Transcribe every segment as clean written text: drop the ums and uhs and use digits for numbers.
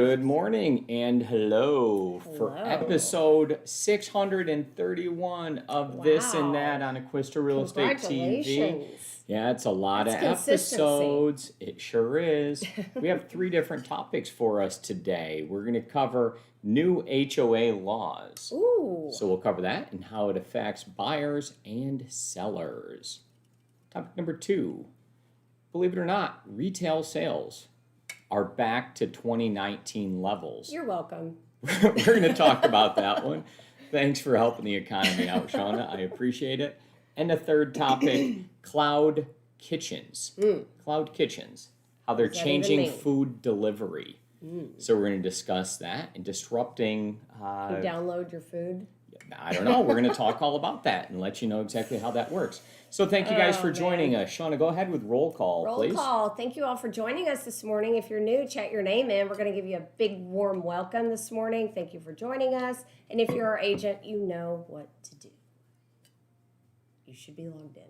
Good morning and hello for episode 631 of This and That on Acquisto Real Estate TV. Yeah, it's a lot of episodes. It sure is. We have 3 different topics for us today. We're going to cover new HOA laws. Ooh. So we'll cover that and how it affects buyers and sellers. Topic number 2. Believe it or not, retail sales are back to 2019 levels. You're welcome. We're going to talk about that one. Thanks for helping the economy out, Shana. I appreciate it. And the third topic, cloud kitchens. Cloud kitchens, how they're changing food delivery. So we're going to discuss that and disrupting... you download your food? I don't know. We're going to talk all about that and let you know exactly how that works. So thank you guys for joining us. Shana, go ahead with roll call, please. Roll call. Thank you all for joining us this morning. If you're new, chat your name in. We're going to give you a big, warm welcome this morning. Thank you for joining us. And if you're our agent, you know what to do. You should be logged in.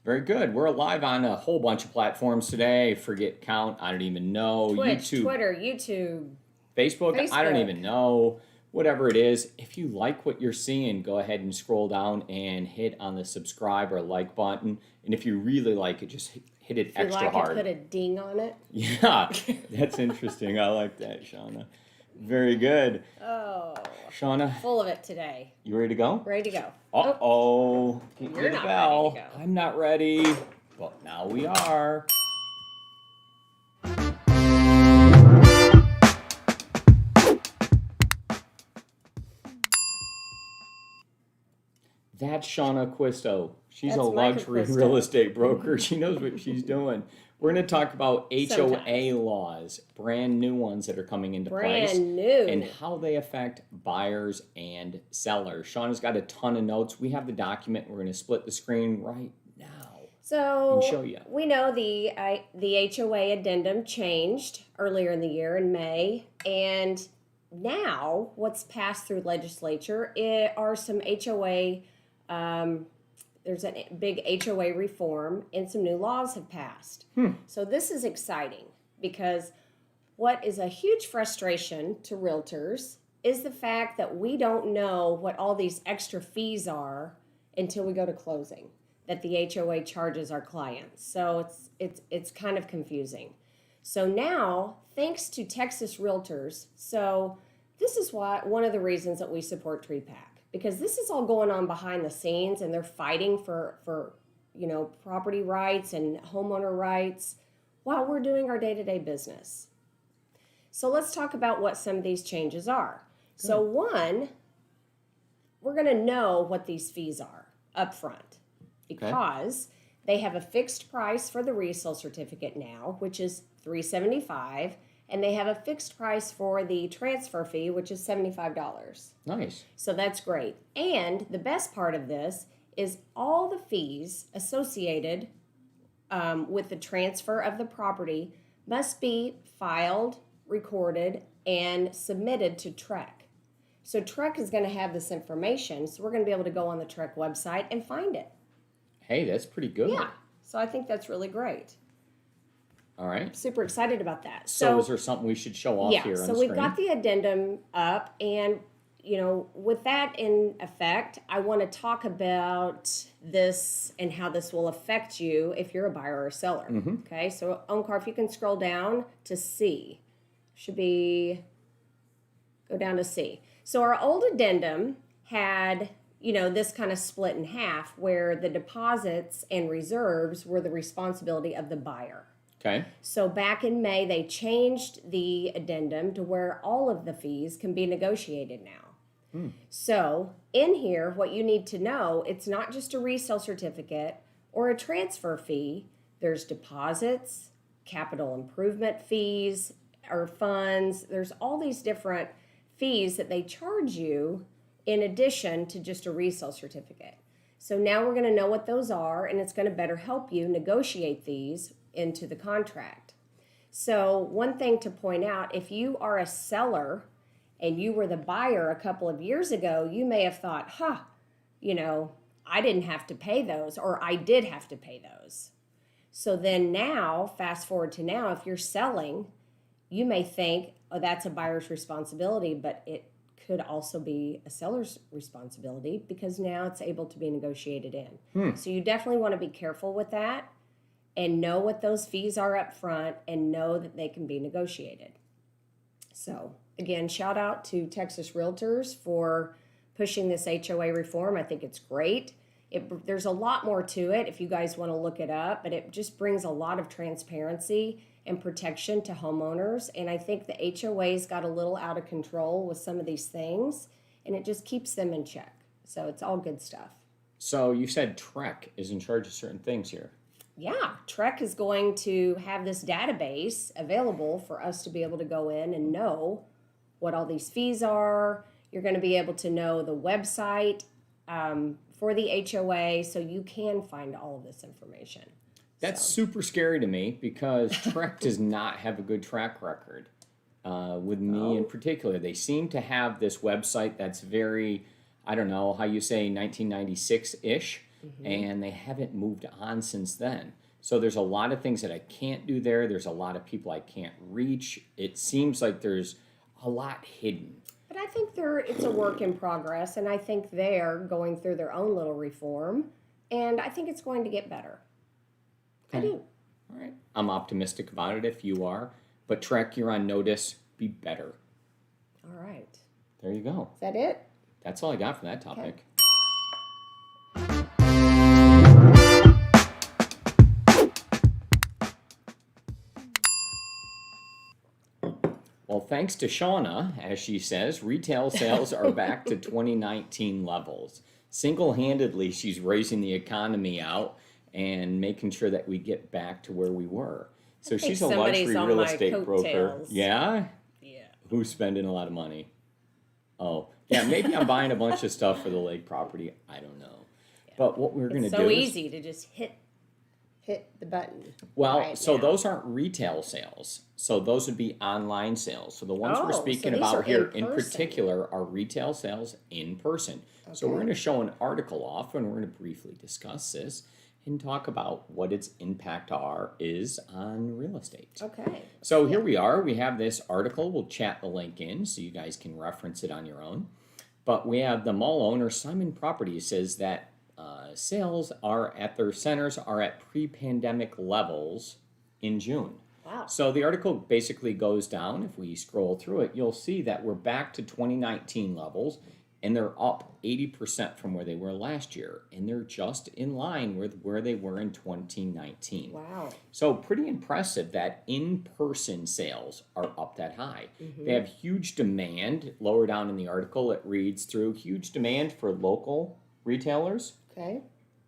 Very good. We're live on a whole bunch of platforms today. Forget count. I don't even know. Twitch, YouTube, Twitter, YouTube. Facebook. I don't even know. Whatever it is, if you like what you're seeing, go ahead and scroll down and hit on the subscribe or like button. And if you really like it, just hit it extra hard. Put a ding on it. Yeah, that's interesting. I like that, Shana. Very good. Oh. Shana. Full of it today. You ready to go? Ready to go. Uh-oh. Can't You're get a not bell. ready to go. I'm not ready. But now we are. That's Shana Acquisto. She's a luxury real estate broker. She knows what she's doing. We're going to talk about HOA laws, brand new ones that are coming into place. Brand new. And how they affect buyers and sellers. Shana's got a ton of notes. We have the document. We're going to split the screen right now. So and show you. We know the HOA Addendum changed earlier in the year in May. And now what's passed through legislature are some HOA there's a big HOA reform and some new laws have passed. So this is exciting because what is a huge frustration to realtors is the fact that we don't know what all these extra fees are until we go to closing that the HOA charges our clients. So it's kind of confusing. So now, thanks to Texas realtors, so this is one of the reasons that we support Trepac. Because this is all going on behind the scenes and they're fighting for property rights and homeowner rights while we're doing our day-to-day business. So let's talk about what some of these changes are. Good. So one, we're going to know what these fees are up front because they have a fixed price for the resale certificate now, which is $375. And they have a fixed price for the transfer fee, which is $75. Nice. So that's great. And the best part of this is all the fees associated with the transfer of the property must be filed, recorded, and submitted to Trepac. So Trepac is going to have this information, so we're going to be able to go on the Trepac website and find it. Hey, that's pretty good. Yeah. So I think that's really great. All right. Super excited about that. So is there something we should show off here on the screen? So we've got the addendum up, and, with that in effect, I want to talk about this and how this will affect you if you're a buyer or a seller. Okay, so Omkar, if you can scroll down to C. Go down to C. So our old addendum had... this kind of split in half where the deposits and reserves were the responsibility of the buyer. Okay. So back in May, they changed the addendum to where all of the fees can be negotiated now. So in here, what you need to know, it's not just a resale certificate or a transfer fee. There's deposits, capital improvement fees, or funds. There's all these different fees that they charge you in addition to just a resale certificate. So now we're going to know what those are, and it's going to better help you negotiate these into the contract. So one thing to point out, if you are a seller and you were the buyer a couple of years ago, you may have thought, I didn't have to pay those, or I did have to pay those. So then now, fast forward to now, if you're selling, you may think, oh, that's a buyer's responsibility, but it could also be a seller's responsibility because now it's able to be negotiated in. So you definitely want to be careful with that and know what those fees are up front and know that they can be negotiated. So again, shout out to Texas Realtors for pushing this HOA reform. I think it's great. There's a lot more to it if you guys want to look it up, but it just brings a lot of transparency and protection to homeowners. And I think the HOA's got a little out of control with some of these things, and it just keeps them in check. So it's all good stuff. So you said Trepac is in charge of certain things here. Yeah, Trepac is going to have this database available for us to be able to go in and know what all these fees are. You're going to be able to know the website for the HOA, so you can find all of this information. That's super scary to me because Trepac does not have a good track record with me in particular. They seem to have this website that's very, I don't know how you say, 1996-ish, and they haven't moved on since then. So there's a lot of things that I can't do there. There's a lot of people I can't reach. It seems like there's a lot hidden. But I think it's a work in progress, and I think they're going through their own little reform, and I think it's going to get better. I do. All right. I'm optimistic about it if you are. But Trepac, you're on notice. Be better. All right. There you go. Is that it? That's all I got for that topic. Well, thanks to Shana, as she says, retail sales are back to 2019 levels. Single-handedly, she's raising the economy out and making sure that we get back to where we were. So she's a luxury real estate broker. Yeah? Yeah. Who's spending a lot of money? Oh, yeah, maybe I'm buying a bunch of stuff for the lake property. I don't know. Yeah. But what we're going to do is... It's so easy to just hit the button. Well, so those aren't retail sales. So those would be online sales. So the ones we're speaking about here in particular are retail sales in person. Okay. So we're going to show an article off and we're going to briefly discuss this and talk about what its impact is on real estate. Okay. So here we are. We have this article. We'll chat the link in so you guys can reference it on your own. But we have the mall owner, Simon Properties, says that sales at their centers are at pre-pandemic levels in June. Wow. So the article basically goes down. If we scroll through it, you'll see that we're back to 2019 levels, and they're up 80% from where they were last year, and they're just in line with where they were in 2019. Wow. So pretty impressive that in-person sales are up that high. They have huge demand. Lower down in the article, it reads through huge demand for local retailers,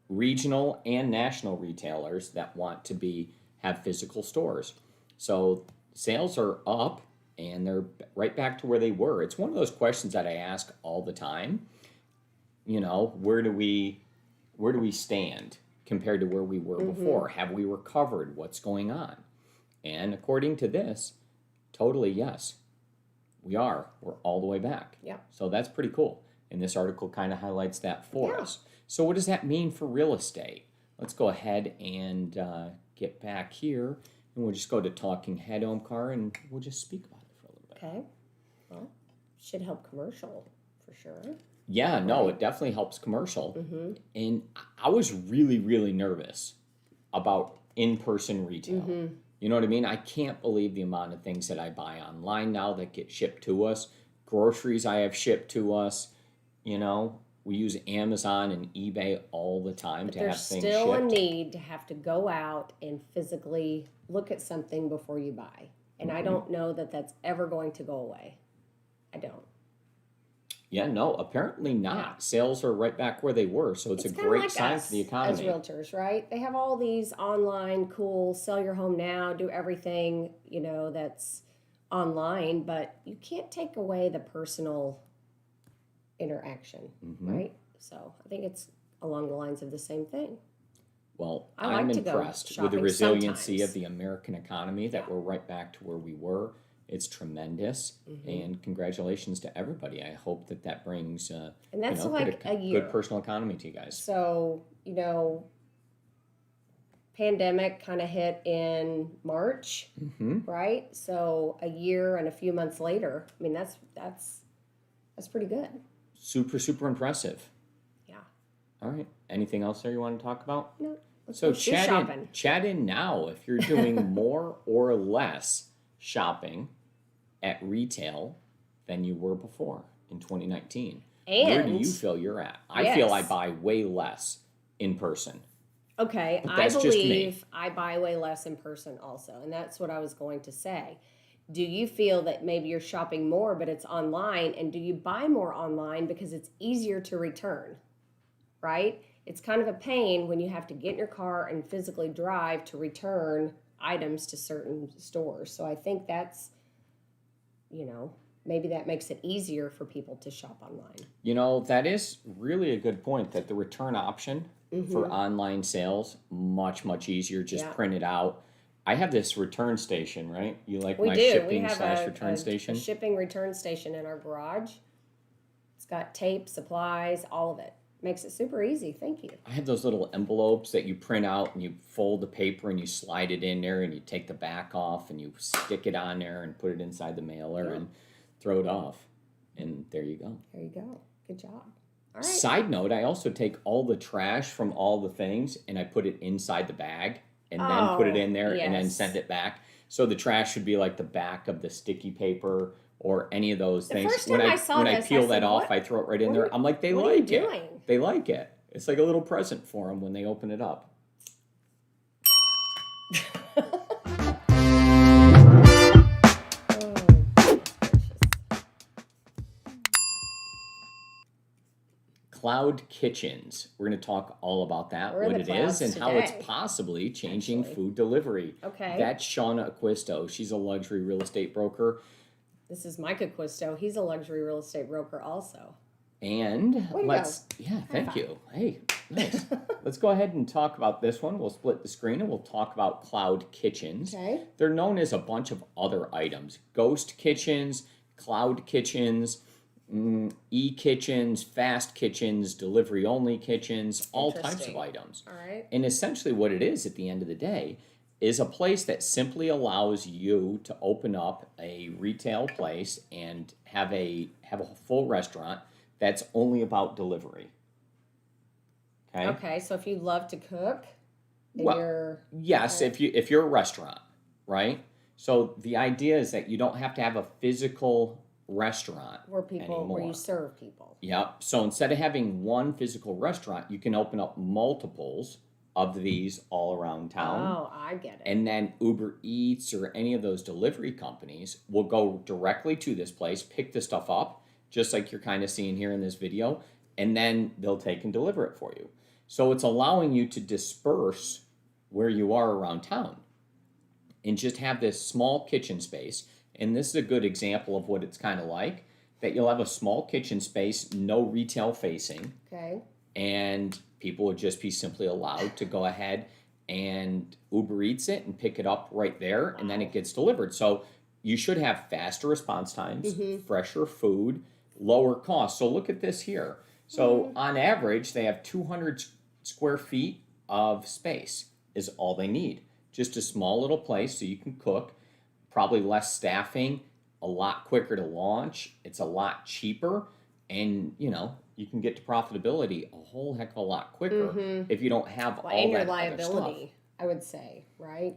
regional and national retailers that want to have physical stores. So sales are up and they're right back to where they were. It's one of those questions that I ask all the time. You know, where do we stand compared to where we were before? Have we recovered? What's going on? And according to this, totally yes. We are. We're all the way back. Yeah. So that's pretty cool. And this article kind of highlights that for us. So what does that mean for real estate? Let's go ahead and get back here, and we'll just go to Talking Head Home Car, and we'll just speak about it for a little bit. Okay. Well, should help commercial for sure. Yeah, no, it definitely helps commercial. And I was really, really nervous about in-person retail. You know what I mean? I can't believe the amount of things that I buy online now that get shipped to us. Groceries I have shipped to us. You know, we use Amazon and eBay all the time to have things shipped. There's still a need to have to go out and physically look at something before you buy. And I don't know that that's ever going to go away. I don't. Yeah, no, apparently not. Yeah. Sales are right back where they were, so it's a great sign for the economy. As realtors, right? They have all these online, cool, sell your home now, do everything, you know, that's online, but you can't take away the personal interaction, right? So I think it's along the lines of the same thing. Well, I'm impressed with the resiliency of the American economy that we're right back to where we were. It's tremendous, and congratulations to everybody. I hope that brings and that's like a year. Good personal economy to you guys. So, you know, pandemic kind of hit in March, right? So a year and a few months later, I mean, that's pretty good. Super, super impressive. Yeah. All right. Anything else there you want to talk about? No. So chat in now if you're doing more or less shopping at retail than you were before in 2019. And where do you feel you're at? I feel I buy way less in person. Okay, I believe I buy way less in person also, and that's what I was going to say. Do you feel that maybe you're shopping more, but it's online, and do you buy more online because it's easier to return, right? It's kind of a pain when you have to get in your car and physically drive to return items to certain stores. So I think that's, maybe that makes it easier for people to shop online. That is really a good point, that the return option for online sales, much, much easier. Just print it out. I have this return station, right? You like my shipping/return station? A shipping return station in our garage. It's got tape, supplies, all of it. Makes it super easy. Thank you. I have those little envelopes that you print out and you fold the paper and you slide it in there and you take the back off and you stick it on there and put it inside the mailer and throw it off. And there you go. There you go. Good job. All right. Side note, I also take all the trash from all the things and I put it inside the bag and then put it in there and then send it back. So the trash should be like the back of the sticky paper or any of those things. First time when I peel that off, I throw it right in there. I'm like, they like it. They like it. It's like a little present for them when they open it up. Cloud kitchens. We're going to talk all about that, what it is, and how it's possibly changing food delivery. Okay. That's Shana Acquisto. She's a luxury real estate broker. This is Mike Acquisto. He's a luxury real estate broker also. And thank you. Hey, nice. Let's go ahead and talk about this one. We'll split the screen and we'll talk about cloud kitchens. Okay. They're known as a bunch of other items. Ghost kitchens, cloud kitchens, e-kitchens, fast kitchens, delivery-only kitchens, all types of items. All right. And essentially what it is at the end of the day is a place that simply allows you to open up a retail place and have a full restaurant that's only about delivery. Okay, so if you love to cook, yes, if you're a restaurant, right? So the idea is that you don't have to have a physical restaurant where you serve people. Yep. So instead of having one physical restaurant, you can open up multiples of these all around town. Oh, I get it. And then Uber Eats or any of those delivery companies will go directly to this place, pick the stuff up, just like you're kind of seeing here in this video, and then they'll take and deliver it for you. So it's allowing you to disperse where you are around town and just have this small kitchen space. And this is a good example of what it's kind of like, that you'll have a small kitchen space, no retail facing. Okay. And people would just be simply allowed to go ahead and Uber Eats it and pick it up right there, and then it gets delivered. So you should have faster response times, fresher food, lower cost. So look at this here. So on average, they have 200 square feet of space is all they need. Just a small little place so you can cook. Probably less staffing, a lot quicker to launch. It's a lot cheaper, and you can get to profitability a whole heck of a lot quicker if you don't have all and your that liability, other stuff. I would say, right?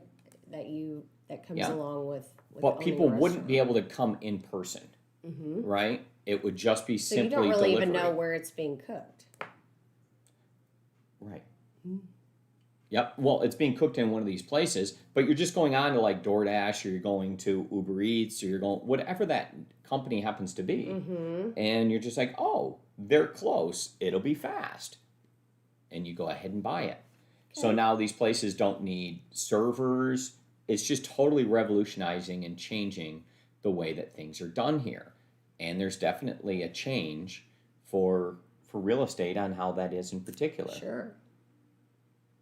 That comes along with but people wouldn't be able to come in person, right? It would just be simply you don't really delivery. even know where it's being cooked, right? Yep. Well, it's being cooked in one of these places, but you're just going on to like DoorDash, or you're going to Uber Eats, or you're going whatever that company happens to be, and you're just like, oh, they're close. It'll be fast, and you go ahead and buy it. Okay. So now these places don't need servers. It's just totally revolutionizing and changing the way that things are done here, and there's definitely a change for real estate on how that is in particular. Sure.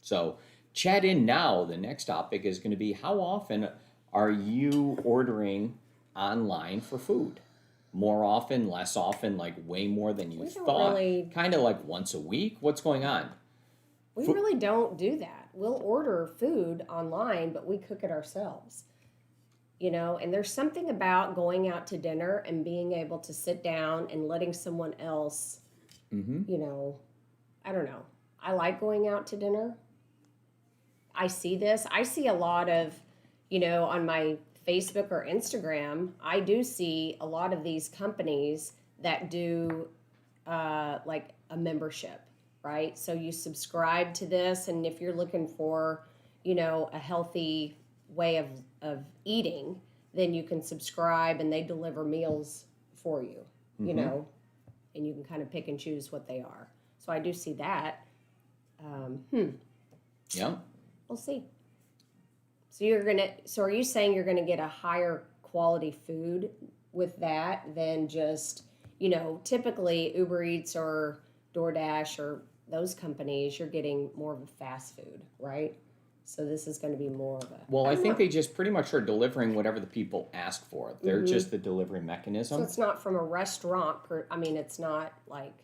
So chat in now. The next topic is going to be, how often are you ordering online for food? More often, less often, like way more than you thought? Kind of like once a week? What's going on? We really don't do that. we'll order food online, but we cook it ourselves. You know, and there's something about going out to dinner and being able to sit down and letting someone else, you know, I don't know. I like going out to dinner. I see a lot of, you know, on my Facebook or Instagram, I do see a lot of these companies that do like a membership, right? So you subscribe to this, and if you're looking for, you know, a healthy way of eating, then you can subscribe and they deliver meals for you, you know, and you can kind of pick and choose what they are. So I do see that. Yeah. We'll see. So are you saying you're gonna get a higher quality food with that than just, you know, typically Uber Eats or DoorDash or those companies, you're getting more of a fast food, right? So this is going to be more of a... Well, I think they just pretty much are delivering whatever the people ask for. They're just the delivery mechanism. So it's not from a restaurant. It's not like...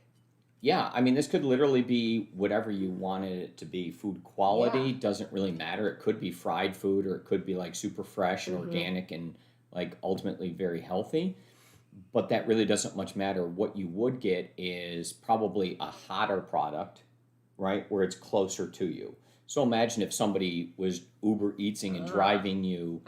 Yeah, I mean, this could literally be whatever you wanted it to be. Food quality doesn't really matter. It could be fried food, or it could be like super fresh and organic and like ultimately very healthy. But that really doesn't much matter. What you would get is probably a hotter product, right, where it's closer to you. So imagine if somebody was Uber Eatsing and driving you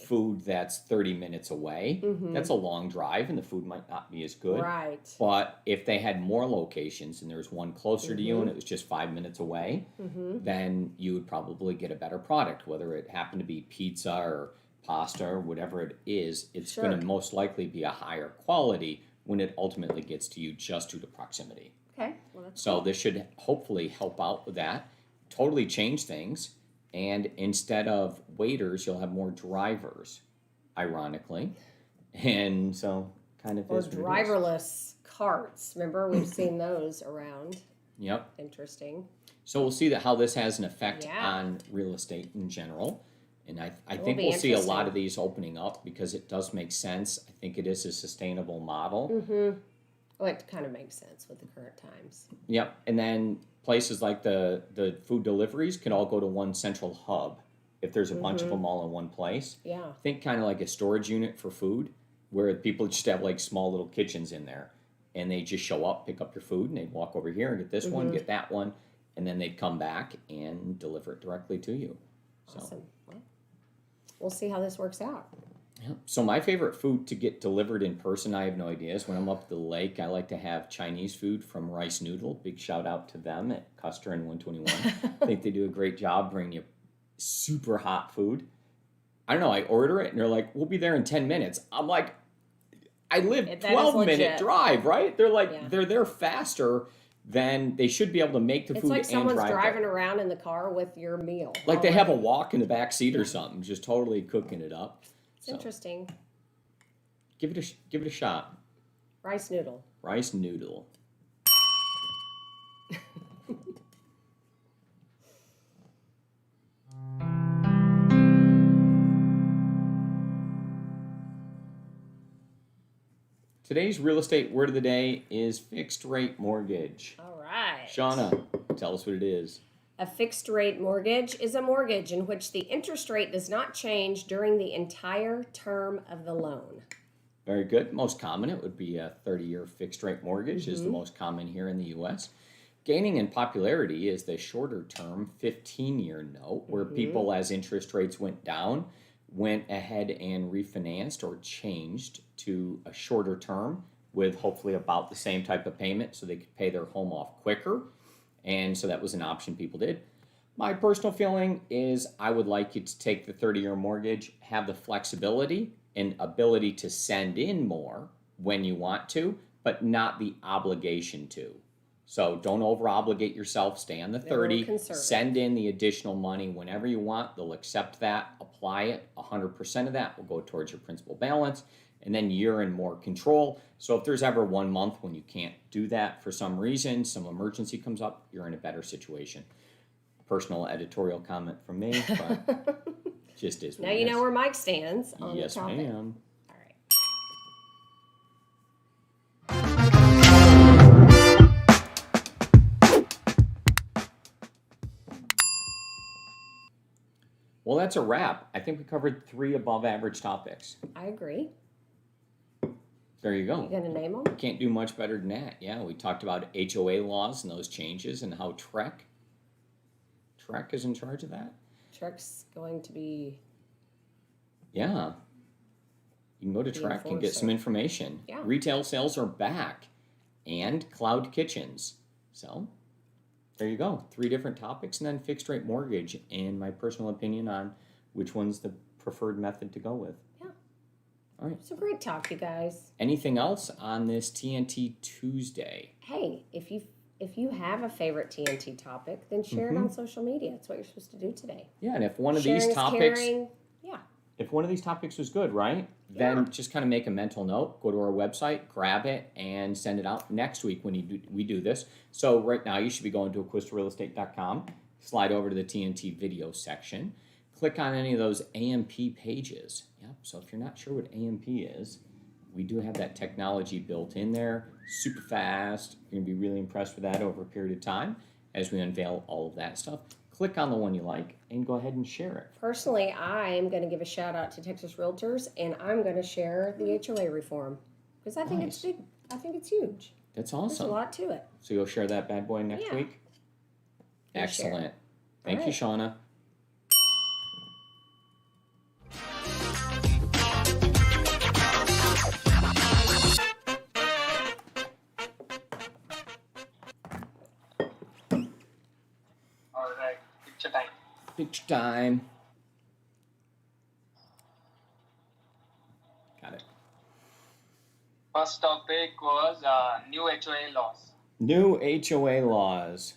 food that's 30 minutes away. That's a long drive, and the food might not be as good. Right. But if they had more locations and there's one closer to you and it was just 5 minutes away, then you would probably get a better product, whether it happened to be pizza or pasta or whatever it is. It's going to most likely be a higher quality when it ultimately gets to you just due to proximity. Okay. Well, that's so this should hopefully help out with that. Totally change things, and instead of waiters, you'll have more drivers, ironically, and so kind of or driverless carts. Remember, we've seen those around. Yep. Interesting. So we'll see how this has an effect on real estate in general, and I think we'll see a lot of these opening up because it does make sense. I think it is a sustainable model. Well, it kind of makes sense with the current times. Yep, and then places like the food deliveries can all go to one central hub if there's a bunch of them all in one place. Yeah. Think kind of like a storage unit for food where people just have like small little kitchens in there, and they just show up, pick up your food, and they'd walk over here and get this one, get that one, and then they'd come back and deliver it directly to you. So. Awesome. Well, we'll see how this works out. Yeah. So my favorite food to get delivered in person, I have no idea, is when I'm up at the lake, I like to have Chinese food from Rice Noodle. Big shout out to them at Custer and 121. I think they do a great job bringing you super hot food. I don't know, I order it and they're like, we'll be there in 10 minutes. I'm like, I live 12-minute drive, right? They're like, they're there faster than they should be able to make the food and drive. It's like someone's driving around in the car with your meal. Like they have a walk in the back seat or something, just totally cooking it up. It's interesting. Give it a shot. Rice Noodle. Rice Noodle. Today's real estate word of the day is fixed rate mortgage. All right. Shauna, tell us what it is. A fixed rate mortgage is a mortgage in which the interest rate does not change during the entire term of the loan. Very good. Most common, it would be a 30-year fixed rate mortgage is the most common here in the U.S. Gaining in popularity is the shorter term 15-year note where people, as interest rates went down, went ahead and refinanced or changed to a shorter term with hopefully about the same type of payment so they could pay their home off quicker. And so that was an option people did. My personal feeling is I would like you to take the 30-year mortgage, have the flexibility and ability to send in more when you want to, but not the obligation to. So don't over-obligate yourself. Stay on the 30. Send in the additional money whenever you want. They'll accept that, apply it. 100% of that will go towards your principal balance. And then you're in more control. So if there's ever 1 month when you can't do that for some reason, some emergency comes up, you're in a better situation. Personal editorial comment from me, but just is what now you know where Mike stands on the topic. Yes, ma'am. All right. that's a wrap. I think we covered 3 above average topics. I agree. There you go. You gonna name them? Can't do much better than that. Yeah, we talked about HOA laws and those changes and how Trek is in charge of that. Trek's going to be... Yeah. You can go to Trek and get some information. Yeah. Retail sales are back. And cloud kitchens. So, there you go. 3 different topics, and then fixed rate mortgage and my personal opinion on which one's the preferred method to go with. Yeah. All right. It's a great talk, you guys. Anything else on this TNT Tuesday? Hey, if you have a favorite TNT topic, then share it on social media. That's what you're supposed to do today. Yeah, and if one of Sharing these is topics... caring. Yeah. If one of these topics was good, right? Then just kind of make a mental note, go to our website, grab it, and send it out next week when we do this. So right now you should be going to acquistorealestate.com, slide over to the TNT video section, click on any of those AMP pages. Yep. So if you're not sure what AMP is, we do have that technology built in there, super fast. You're going to be really impressed with that over a period of time as we unveil all of that stuff. Click on the one you like and go ahead and share it. Personally, I'm going to give a shout out to Texas Realtors, and I'm going to share the HOA reform because I think it's big. I think it's huge. That's awesome. There's a lot to it. So you'll share that bad boy next week? Excellent. Thank you, Shauna. Picture time. Got it. First topic was new HOA laws. New HOA laws.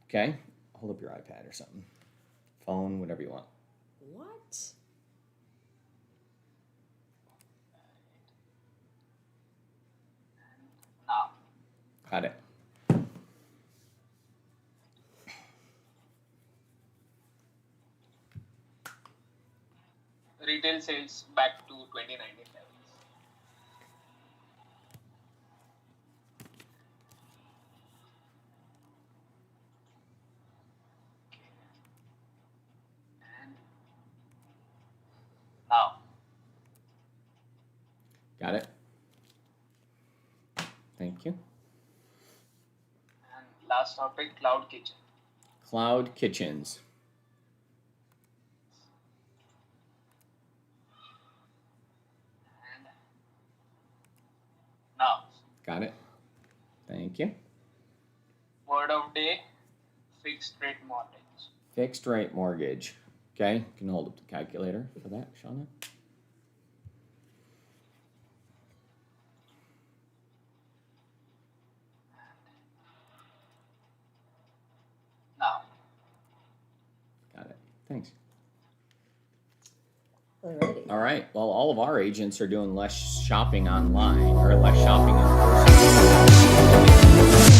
Okay. Hold up your iPad or something. Phone, whatever you want. What? Now, Got it. retail sales back to 2019 levels. And now, Got it. Thank you. and last topic, cloud kitchen. Cloud kitchens. And now, Got it. Thank you. word of day, fixed rate mortgage. Fixed rate mortgage. Okay. You can hold up the calculator for that, Shauna. Now, Got it. Thanks. Alrighty. All right. Well, all of our agents are doing less shopping online or less shopping in person.